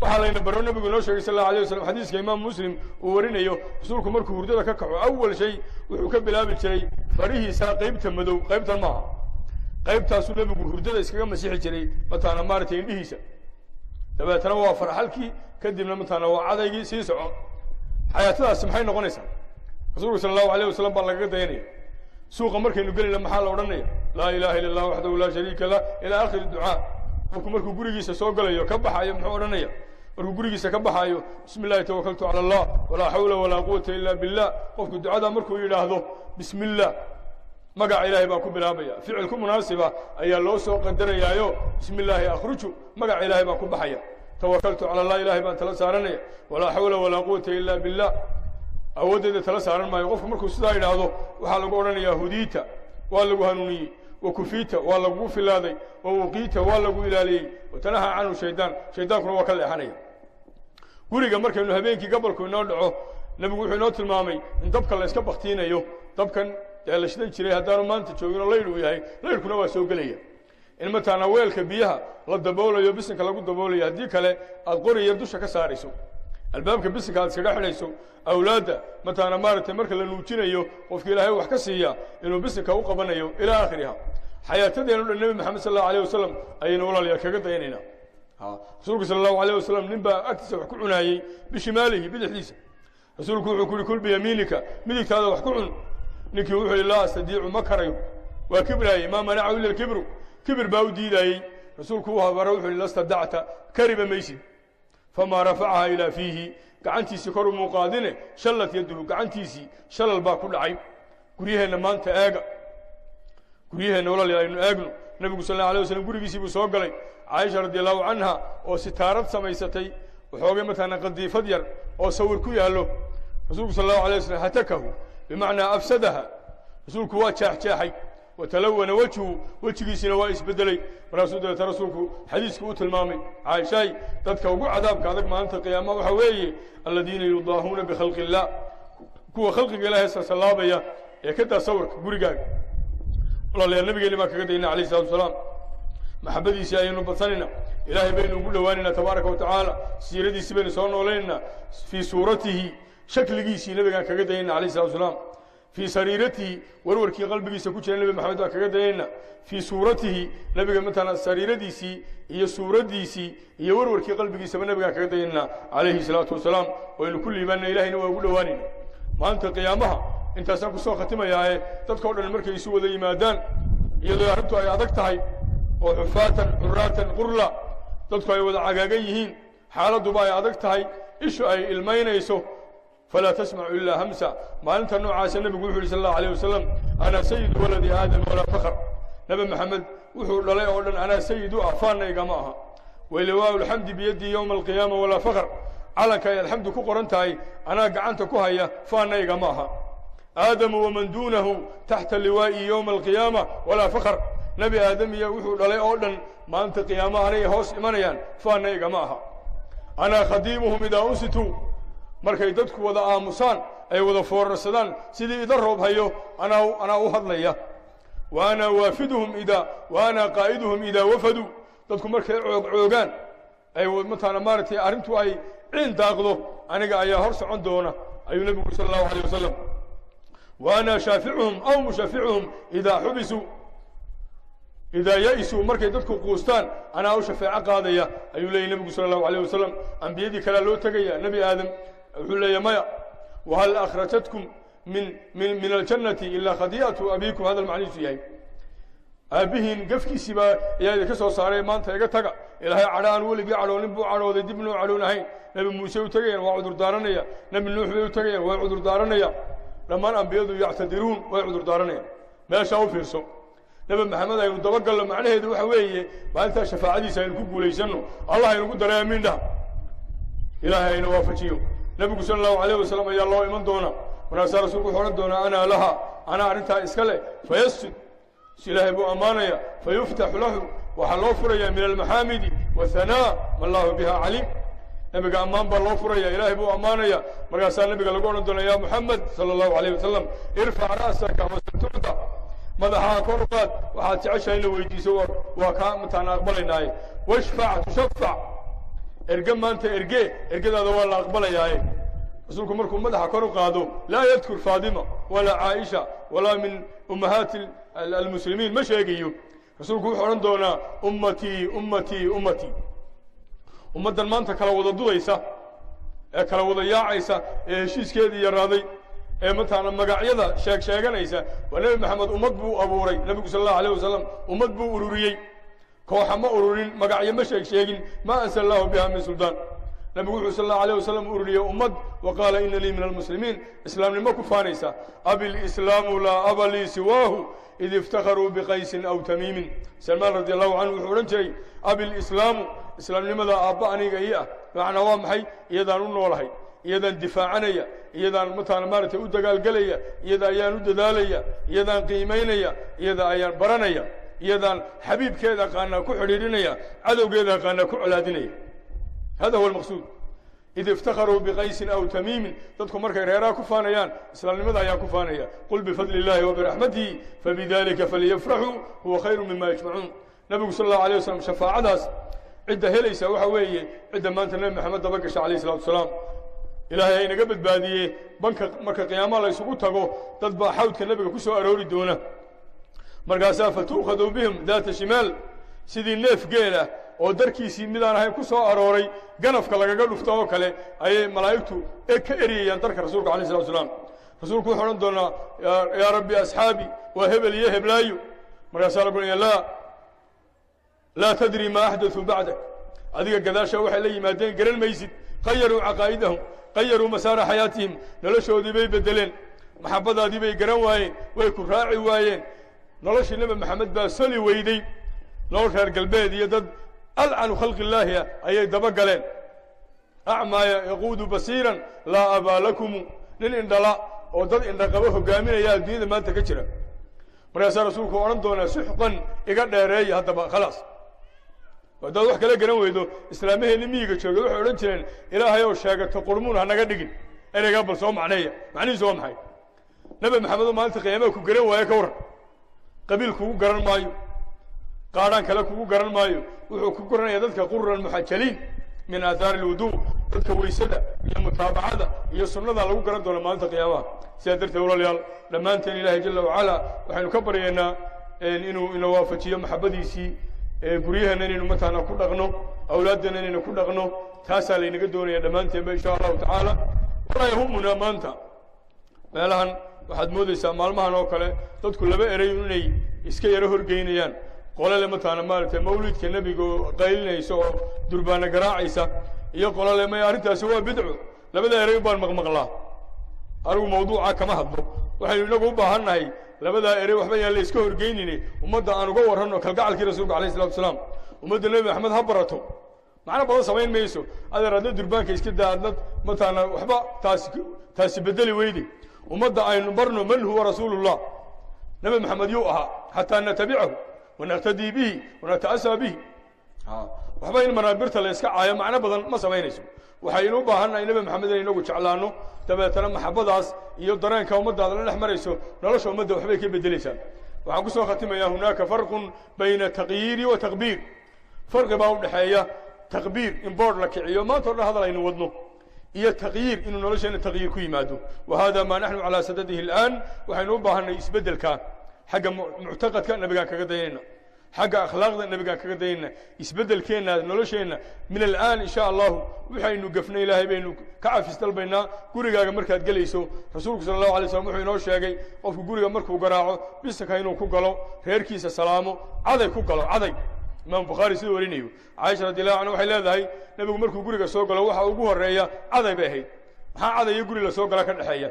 waxaa layna baro nabigu inoo sheegay sallallahu alayhi wasallam xadiiska imaam muslim uu warinayo rasuulku markuu hurdada ka kaco awal shay wuxuu ka bilaabi jiray farihiisa qaybta madow qaybtan maaha qaybtaasuu nabigu hurdada iskaga masixi jiray matana maaragtay indhihiisa dabeetana waa faraxalkii kadibna matana waa cadaygii sii soco xayaatadaasi maxay noqonaysaa rasuulku sallallahu alayhi wasallam baa lagaga dayanaya suuqa markaynu gelayna maxaa la odhanaya laa ilaaha illa allah waxdahu laa shariika lah ilaa aakhiri ducaa qofku markuu gurigiisa soo galayo ka baxayo muxuu odhanaya markuu gurigiisa ka baxayo bismi illahi tawakaltu cala allah walaa xawla walaa quwata illa billah qofku ducada markuu yidhaahdo bismi illah magaca ilaahay baa ku bilaabaya ficil ku munaasiba ayaa loo soo qadarayaayo bismi illaahi akhruju magaca ilaahay baa ku baxaya tawakaltu cala allah ilaahay baan tala saaranaya walaa xawla walaa quwata illa billah awooddeeda tala saaran maayo qofku markuu sidaa yidhaahdo waxaa lagu odhanayaa hudiita waa lagu hanuuniyey wa kufiita waa lagugu filaaday wa wuqiita waa lagu ilaaliyey watanaha canhu shaydaan shaydaankuna waa ka leexanaya guriga markaynu habeenkii gabalku inoo dhaco nabigu wuxuu inoo tilmaamay in dabka la iska baktiinayo dabkan dee la shidan jiray haddaanu maanta joogin oo laydh uu yahay laydhkuna waa soo gelaya in matana weelka biyaha la daboolayo bisinka lagu daboolayo haddii kale aad qori yar dusha ka saarayso albaabka bisinka aad iskaga xidhayso awlaadda matana maaragtay marka la nuujinayo qofka ilaahay wax ka siiya inuu bisinka u qabanayo ilaa aakhiriha xayaatadeenu dhan nabi maxamed sallallahu alayhi wasallam ayaynu walaalayaal kaga dayanaynaa rasuulku sallallahu alayhi wasallam nin baa agtiisa wax ku cunaayey bishimaalihi bidixdiisa rasuulku wuxuu ku yidhi kul biyamiinika midigtaada wax ku cun ninkii wuxuu yidhi laa astadiicu ma karayo waa kibraayey maa manacahu ila alkibru kibir baa u diidaayey rasuulku uu habara wuxuu yidhi lasta dacta kariba maysid famaa rafacaha ilaa fiihi gacantiisii kor umuu qaadine shallat yaduhu gacantiisii shalal baa ku dhacay guryaheenna maanta eega guryaheenna walaalayaal aynu eegno nabigu sallallahu alayhi wasallam gurigiisii buu soo galay caaisha radiallahu canha oo sitaarad samaysatay waxoogay matana qadiifad yar oo sawir ku yaallo rasuulku sallallahu alayhi wasallam hatakahu bimacnaa afsadaha rasuulku waa jeexjeexay watalawana wajhu wejigiisina waa isbedelay markaasuu dabeeta rasuulku xadiisku u tilmaamay caaishaay dadka ugu cadaabka adag maalinta qiyaama waxa weeye aladiina yudaahuuna bikhalqi illah kuwa khalqiga ilaahay sasallaabaya ee ka daa sawirka gurigaaga walaalayaal nabigeeni baa kaga dayna calayhi salatu wasalaam maxabadiisii ayaynu badsanayna ilaahay baynu ugu dhowaanaynaa tabaaraka watacaala siiradiisii baynu soo noolaynaynaa fii suuratihi shakligiisii nabigaan kaga dayayna calayhi salatu wasalaam fii sariiratihi warwarkii qalbigiisa ku jira nebi maxamed baan kaga dayayna fii suuratihi nabiga matala sariiradiisii iyo suuraddiisii iyo warwarkii qalbigiisaba nabigaan kaga dayaynaa calayhi salaatu wasalaam waynu ku liibaanna ilahayna waa ugu dhowaanayna maalinta qiyaamaha intaasaan kusoo khatimayaaye dadkao dhan markay isu wada yimaadaan iyadoo arrintu ay adag tahay oo xufaatan xuraatan qurla dadku ay wada cagaagan yihiin xaaladduba ay adag tahay ishu ay ilmaynayso falaa tasmacu ilaa hamsa maalinta noocaasa nebigu wuxuu yihi sal allahu alayh wasalam ana sayidu waladi aadam walaa fakhr nebi maxamed wuxuu dhalay oo dhan anaa sayid u ah faanaygama aha waliwaau lxamdi biyadii yowma alqiyaama walaa fakhr calanka ay alxamdu ku qoran tahay anaa gacanta ku haya faanaygama aha aadamu waman duunahu taxta liwaa'i yowma alqiyaama walaa fakhr nebi aadamiya wuxuu dhalay oo dhan maanta qiyaamaha anay hoos imanayaan faanna igama aha anaa khadiimuhum idaa unsituu markay dadku wada aamusaan ay wada foorarsadaan sidii ida roob hayo anaa u hadlaya wa anaa waafiduhum wa anaa qaa'iduhum idaa wafaduu dadku markay coogaan ay mataana maaragtay arrintu ay ciin daaqdo aniga ayaa hor socon doona ayuu nebigu sala allahu alayh wasalam wa anaa shaaficuhum aw mushaaficuhum idaa xubisuu idaa ya-isuu markay dadku quustaan anaa u shafeeco qaadaya ayuu leeyay nebigu sala allahu alayh wasalam ambiyadii kalea loo tegaya nebi aadam wuxuu leeya maya wahal akhrajatkum min aljannati ilaa khadiicatu abiikum hadal macnihiisu yahay aabbihiin gafkiisii baa ayaa idinka soo saaray maanta iga taga ilaahay cadho aan weligii cadhoonin buu cadhooday dib nuu cadhoon ahayn nebi muuse u tegayaan waa cudur daaranaya nebi nuux bay u tegayaan way cudur daaranaya dhammaan ambiyadu yactadiruun way cudur daaranayaan meeshaa u fiirso nebi maxamed aynu dabagalno macnaheedu waxa weeye maalintaa shafaacadiisa aynu ku guulaysanno allah aynugu daray amiin dhaha ilaahay ayna waafajiyo nebigu sala allahu alayh wasalam ayaa loo iman doona markaasaa rasuulku wuxuu odhan doonaa anaa laha anaa arrintaa iska leh fayasjud ilaahay buu ammaanaya fayuftaxu lahu waxaa loo furaya min almaxaamidi wahanaa wallahu biha caliim nebiga ammaan baa loo furaya ilaahay buu ammaanaya markaasaa nebiga lagu odhan doona ya muxamed sala allahu alayh wasalam irfac ra'saka wasatucda madaxaa kor qaad waxaad jeceshahay in la weydiiso waa kaa mataana aqbalaynaaye washfac tushafac erge maanta ergadaada waa la aqbalayaaye rasuulku markuu madaxa kor u qaado laa yadkur faadima walaa caaisha walaa min ummahaati almuslimiin ma sheegayo rasuulku wuxuu odhan doonaa ummatii ummatii ummatii ummaddan maanta kala wada dudaysa ee kala wada yaacaysa ee heshiiskeedii yaraaday ee mataana magacyada sheeganaysa waa nebi maxamed ummad buu abuuray nebigu sala allahu alayh wasalam ummad buu ururiyey kooxa ma ururin magacyo ma sheegin ma ansala allahu biha min suldaan nebigu wuxuu sala allahu alayh wasalam ururiyey ummad wa qaala ina lii min almuslimiin islaamnimo ku faanaysa abi lislaamu laa aba lii siwaahu id iftakharuu biqaysin aw tamiimin salmaan radi allahu canhu wuxuu odhan jiray abi lislaamu islaamnimada aabba aniga ii ah macnaa waa maxay iyadaan u noolahay iyadaan difaacanaya iyadaan mataana maaragtay u dagaalgelaya iyada ayaan u dadaalaya iyadaan qiimaynaya iyada ayaan baranaya iyadaan xabiibkeeda aqaanaa ku xidhiidhinaya cadowgeeda aqaanaa ku colaadinaya hada huwa almaqsuud id iftakharuu biqaysin aw tamiimin dadku markay reeraha ku faanayaan islaamnimada ayaa ku faanaya qul bifadli illahi wabiraxmatihi fabidalika falyafraxuu huwa khayru mima yajmacuun nebigu sala allahu alayh wasalam shafaacadaas cidda helaysa waxa weeye cidda maanta nebi maxamed daba gasha calayh isalatu wasalaam ilaahay aynaga badbaadiyee marka qiyaamaha la ysugu tago dad baa xawdka nebiga ku soo aroori doona markaasaa fatuukhaduu bihim daata shimaal sidii neef geelah oo darkiisii midaan ahayn ku soo arooray ganafka lagaga dhufto oo kale ayay malaa'igtu ka eryayaan darka rasuulka alayh salatu wasalaam rasuulku wuxuu odhan doonaa yaa rabbi asxaabi waa hebel iyo heblaayo markaasaa lagu leeya laa tadri maa axdaثuu bacdak adiga gadaasha waxay la yimaadeen garan maysid qayaruu caqaa'idahum qayaruu masaara xayaatihim noloshoodii bay beddeleen maxabbadaadii bay garan waayeen way ku raaci waayeen noloshii nebi maxamed baa soli weyday nolol reer galbeed iyo dad alcanu khalqi illaahi ah ayay daba galeen acmaa yaquudu basiiran laa abaa lakumu nin indhala oo dad indhaqabo hogaaminaya adduunyada maanta ka jira markaasaa rasuulku odhan doonaa suxqan iga dheereeya haddaba khalaas haddaad wax kala garan weydo islaamaheenni miyiga joogay waxay odhan jireen ilaahay oo sheegato qurmuun ha naga dhigin ereygaa bal soo macneeya macnihiisu waa maxay nebi maxamedoo maalinta qiyaamaha ku garan waaye ka warran qabiil kugu garan maayo qaadhaan kale kugu garan maayo wuxuu ku garanaya dadka qururan muxajaliin min aathaari alwuduu dadka weysada iyo mutaabacada iyo sunnada lagu garan doono maalinta qiyaamaha sidaa darteed walaalayaal dhammaanteen ilaahay jala wacala waxaynu ka baryaynaa inuu ina waafajiyo maxabbadiisii guryaheena inaynu mataana ku dhaqno awlaaddeena inaynu ku dhaqno taasaa laynaga doonaya dhammaanteenba insha allahu tacaala walaa yahumunaa maanta meelahan waxaad moodaysaa maalmahan oo kale dadku laba erey inay iska yaro horgeynayaan qolale mataana maaragtay mawlidka nebiga oo qaylinaysa oo durbaana garaacaysa iyo qolale may arrintaasi waa bidco labada erey baan maqmaqlaa anigu mawduuca kama hadlo waxaynu inagu u baahan nahay labadaa erey waxba yaan la iska horgeynine ummadda aan uga warranno kalgacalkii rasuulka alayh isalatu wasalaam ummadda nebi maxamed ha barato macno badan samayn mayso adeer adna durbaanka iska daa adna mataana waxba taasi bedeli weyde ummadda aynu barno man huwa rasuulullah nebi maxamed yuu ahaa xataa natabicahu wanaqtadii bihi wanata'asaa bihi waxba in manaabirta la iska caayo macno badan ma samaynayso waxaynu u baahannahay nabi maxamed in inagu jeclaano dabeetana maxabadaas iyo dareenka ummaddaada la dhex marayso nolosha ummadda waxbay ka beddelaysaa waxaan ku soo khatimayaa hunaaka farqun bayna taqyiiri wa taqbiir farqi baa u dhexeeya taqbiir in boodh la kiciyo maanta o dhan hadal aynu wadno iyo taqyiir inuu nolosheena taqyiir ku yimaado wahada maa naxnu calaa sadadihi al'aan waxaynu u baahanay isbeddelka xagga muctaqadka nabigaan kaga dayanayna xagga akhlaaqda nabigaan kaga dayanayna isbeddelkeenna nolosheenna min al'aan insha allahu waxaynu gafnay ilaahay baynu ka cafis dalbaynaa gurigaaga markaad gelayso rasuulku sala allahu alay slam wuxuu inoo sheegay qofku guriga markuu garaaco bisanka inuu ku galo reerkiisa salaamo caday ku galo caday imaam bukhaari siduu warinayo caaisha radiallahu canha waxay leedahay nebigu markuu guriga soo galo waxa ugu horreeya caday bay ahayd maxaa caday iyo guri la soo gala ka dhexeeya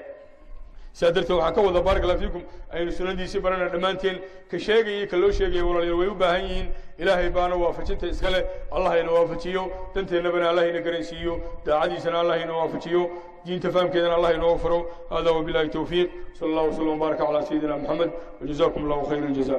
sidaa darteed waxaan ka wada baarak allah fiikum aynu sunnadiisii barana dhammaanteen ka sheegaya ka loo sheegaya walaalayaal way u baahan yihiin ilaahay baana waafajinta iska leh allah ina waafajiyo danteennabana allah ina garansiiyo daacadiisana allah ina waafajiyo diinta fahamkeedana allah inooga furo hada wabillahi towfiiq sala allahu wasallam wabaaraka calaa sayidina maxamed wajazakum allahu khayra aljaza